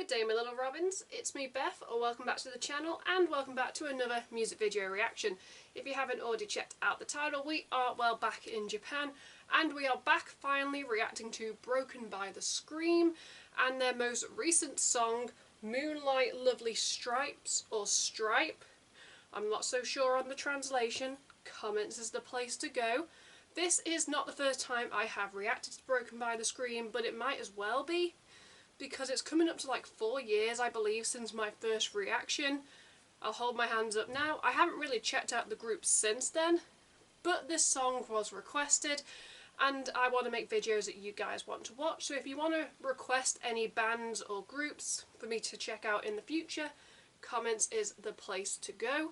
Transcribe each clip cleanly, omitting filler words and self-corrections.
Good day my little robins, it's me Beth, or welcome back to the channel and welcome back to another music video reaction. If you haven't already checked out the title, we are well back in Japan and we are back finally reacting to Broken by the Scream and their most recent song Moonlight Lovely Stripes or Stripe. I'm not so sure on the translation, comments is the place to go. This is not the first time I have reacted to Broken by the Scream, but it might as well be, because it's coming up to like 4 years I believe since my first reaction. I'll hold my hands up now. I haven't really checked out the group since then, but this song was requested and I want to make videos that you guys want to watch, so if you want to request any bands or groups for me to check out in the future, comments is the place to go.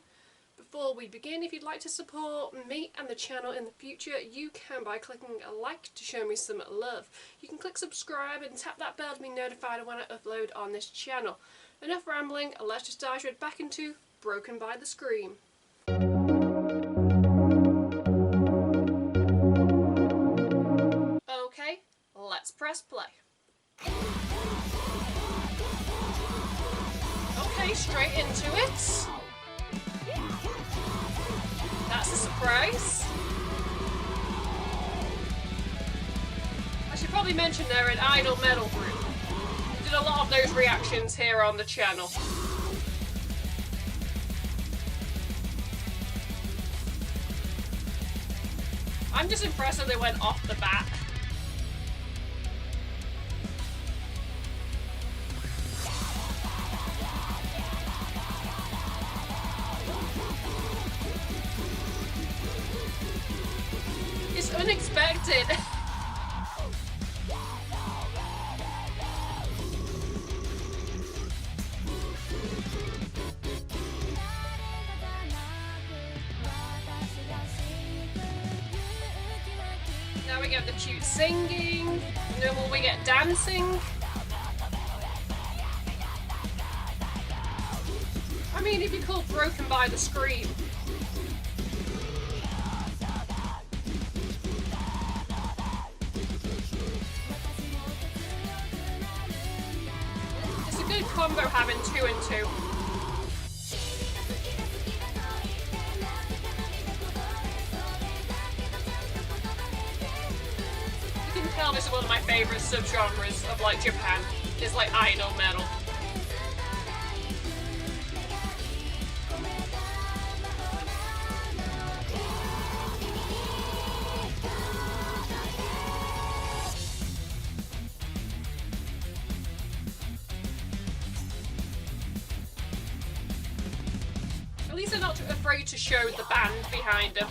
Before we begin, if you'd like to support me and the channel in the future, you can by clicking a like to show me some love. You can click subscribe and tap that bell to be notified when I upload on this channel. Enough rambling, let's just dive straight back into Broken by the Scream. Okay, let's press play. Okay, straight into it. That's a surprise. I should probably mention they're an idol metal group. We did a lot of those reactions here on the channel. I'm just impressed that they went off the bat. It's unexpected. Now we get the cute singing, and then we get dancing. I mean, if you're called Broken by the Scream, good combo having 2 and 2. You can tell this is one of my favourite subgenres of like Japan. It's like idol metal. At least they're not afraid to show the band behind them.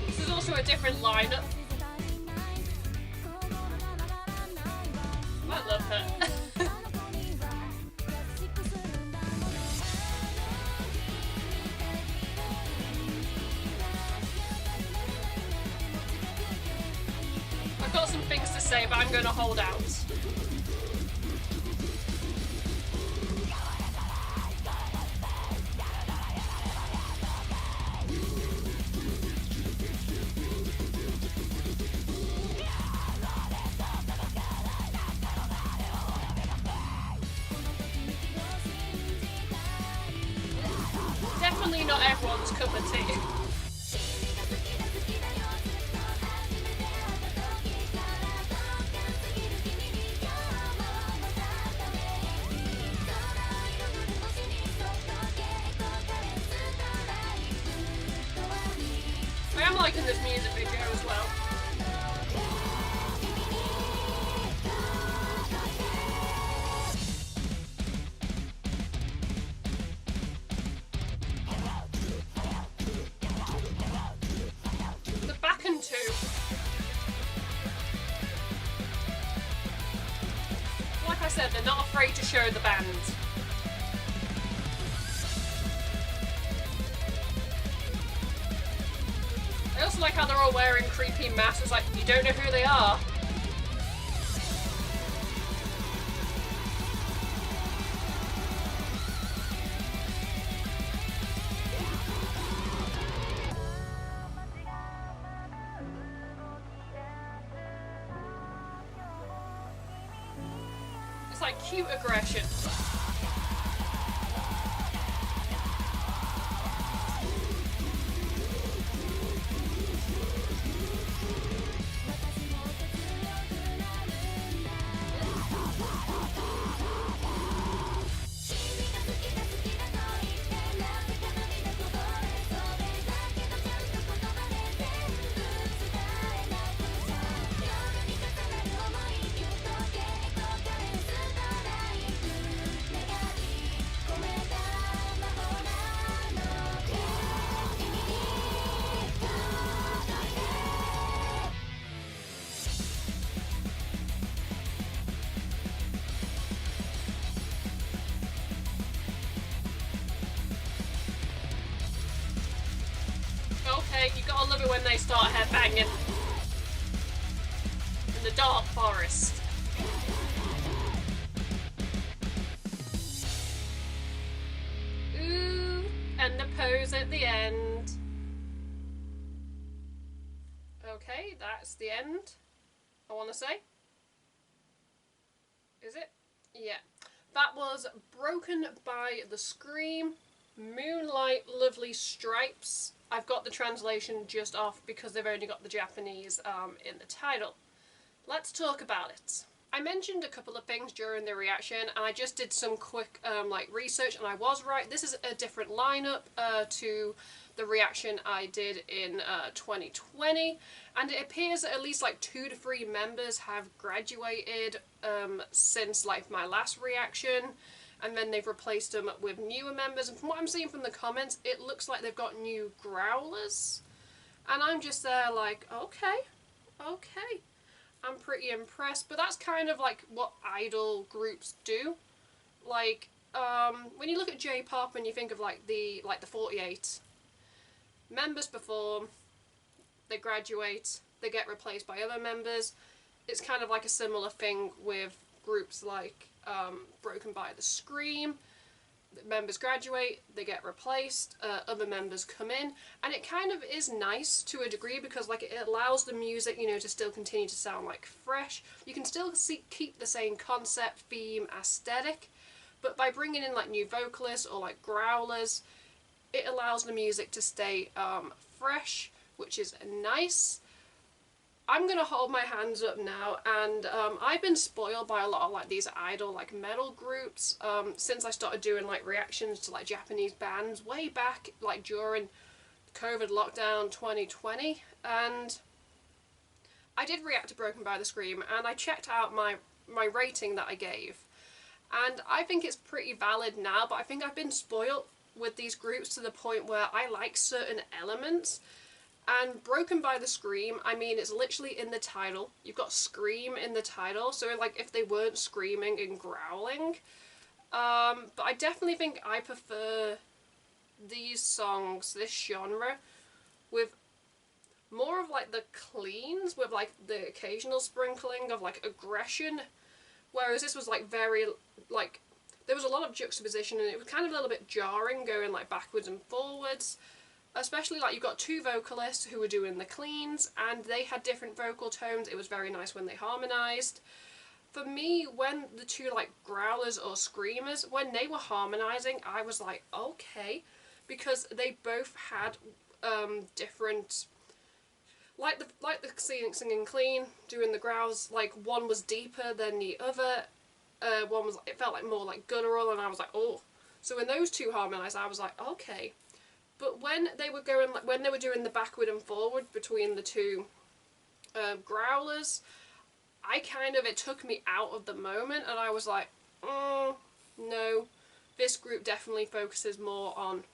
This is also a different lineup. I love her. I've got some things to say, but I'm going to hold out. Definitely not everyone's cup of tea. I am liking this music video as well. The back and 2. Like I said, they're not afraid to show the band. I also like how they're all wearing creepy masks, like you don't know who they are. like cute aggression. Okay, you gotta love it when they start headbanging in the dark forest. Ooh, and the pose at the end. Okay, that's the end, I want to say. Is it? Yeah. That was Broken by the Scream, Moonlight Lovely Stripes. I've got the translation just off because they've only got the Japanese in the title. Let's talk about it. I mentioned a couple of things during the reaction, and I just did some quick like research, and I was right. This is a different lineup to the reaction I did in 2020, and it appears that at least like 2 to 3 members have graduated since like my last reaction. And then they've replaced them with newer members. And from what I'm seeing from the comments, it looks like they've got new growlers. And I'm just there like, okay. I'm pretty impressed. But that's kind of like what idol groups do. Like, when you look at J-pop and you think of like the 48, members perform, they graduate, they get replaced by other members. It's kind of like a similar thing with groups like Broken by the Scream. The members graduate, they get replaced, other members come in, and it kind of is nice to a degree because like it allows the music, you know, to still continue to sound like fresh. You can still keep the same concept, theme, aesthetic, but by bringing in like new vocalists or like growlers, it allows the music to stay fresh, which is nice. I'm gonna hold my hands up now, and I've been spoiled by a lot of like these idol like metal groups since I started doing like reactions to like Japanese bands way back like during COVID lockdown 2020, and I did react to Broken by the Scream, and I checked out my rating that I gave, and I think it's pretty valid now, but I think I've been spoiled with these groups to the point where I like certain elements. And Broken by the Scream, I mean, it's literally in the title. You've got Scream in the title, so like if they weren't screaming and growling. But I definitely think I prefer these songs, this genre, with more of like the cleans, with like the occasional sprinkling of like aggression. Whereas this was like very, like, there was a lot of juxtaposition and it was kind of a little bit jarring going like backwards and forwards. Especially like you've got 2 vocalists who were doing the cleans and they had different vocal tones. It was very nice when they harmonised. For me, when the 2 like growlers or screamers, when they were harmonising, I was like, okay, because they both had different, like the singing clean, doing the growls, like one was deeper than the other. One was, it felt like more like guttural, and I was like, oh. So when those 2 harmonised, I was like, okay. But when they were going, like when they were doing the backward and forward between the 2 growlers, I kind of, it took me out of the moment, and I was like, no, this group definitely focuses more on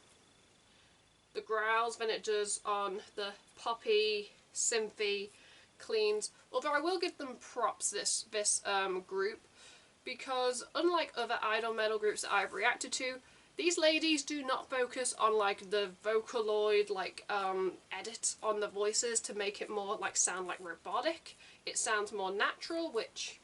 the growls than it does on the poppy, synthy cleans. Although I will give them props, this group, because unlike other idol metal groups that I've reacted to, these ladies do not focus on like the Vocaloid like edit on the voices to make it more like sound like robotic. It sounds more natural, which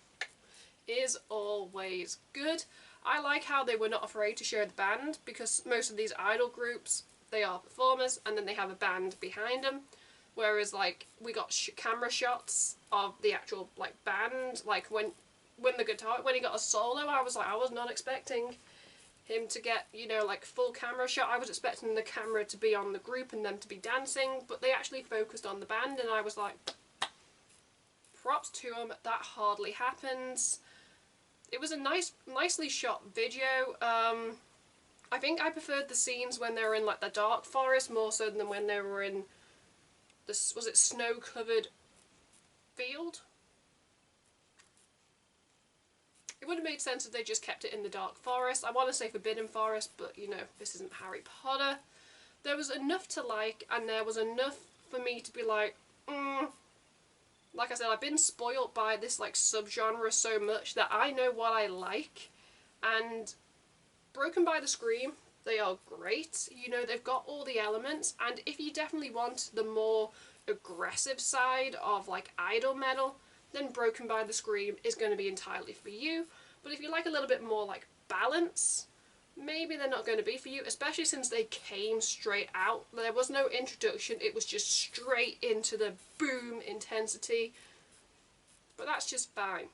is always good. I like how they were not afraid to show the band, because most of these idol groups, they are performers and then they have a band behind them, whereas like we got camera shots of the actual like band, like when when he got a solo, I was like, I was not expecting him to get, you know, like full camera shot. I was expecting the camera to be on the group and them to be dancing, but they actually focused on the band, and I was like, props to them, that hardly happens. It was a nicely shot video. I think I preferred the scenes when they were in like the dark forest more so than when they were in this, was it snow-covered field? It would have made sense if they just kept it in the dark forest. I want to say forbidden forest, but you know, this isn't Harry Potter. There was enough to like, and there was enough for me to be like, Like I said, I've been spoiled by this like subgenre so much that I know what I like. And Broken by the Scream, they are great. You know, they've got all the elements, and if you definitely want the more aggressive side of like idol metal, then Broken by the Scream is going to be entirely for you. But if you like a little bit more like balance, maybe they're not going to be for you, especially since they came straight out. There was no introduction, it was just straight into the boom intensity. But that's just fine.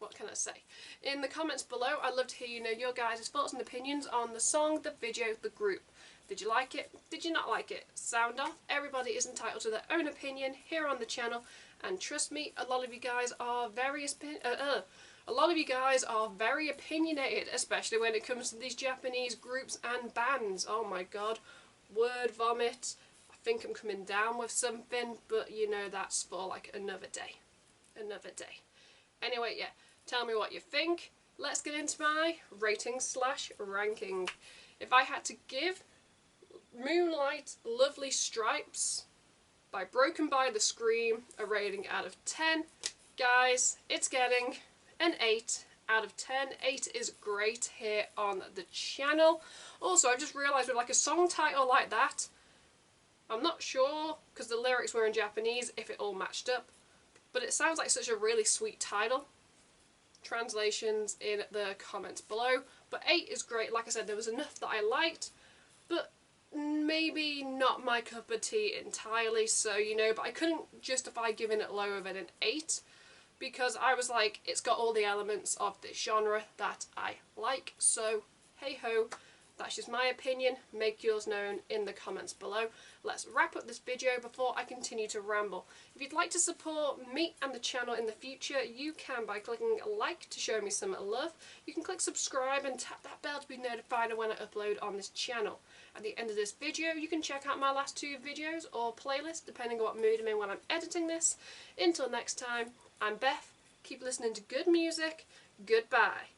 What can I say? In the comments below, I'd love to hear, you know, your guys' thoughts and opinions on the song, the video, the group. Did you like it? Did you not like it? Sound off. Everybody is entitled to their own opinion here on the channel, and trust me, a lot of you guys are very opinionated, especially when it comes to these Japanese groups and bands. Oh my god, word vomit. I think I'm coming down with something, but you know, that's for like another day. Another day. Anyway, yeah, tell me what you think. Let's get into my rating / ranking. If I had to give Moonlight Lovely Stripes by Broken by the Scream a rating out of 10, guys, it's getting an 8 out of 10. 8 is great here on the channel. Also, I've just realised with like a song title like that, I'm not sure, because the lyrics were in Japanese, if it all matched up, but it sounds like such a really sweet title. Translations in the comments below. But 8 is great. Like I said, there was enough that I liked, but maybe not my cup of tea entirely, so you know, but I couldn't justify giving it lower than an 8, because I was like, it's got all the elements of this genre that I like, so hey ho, that's just my opinion. Make yours known in the comments below. Let's wrap up this video before I continue to ramble. If you'd like to support me and the channel in the future, you can by clicking like to show me some love. You can click subscribe and tap that bell to be notified of when I upload on this channel. At the end of this video, you can check out my last 2 videos or playlist, depending on what mood I'm in when I'm editing this. Until next time, I'm Beth. Keep listening to good music. Goodbye.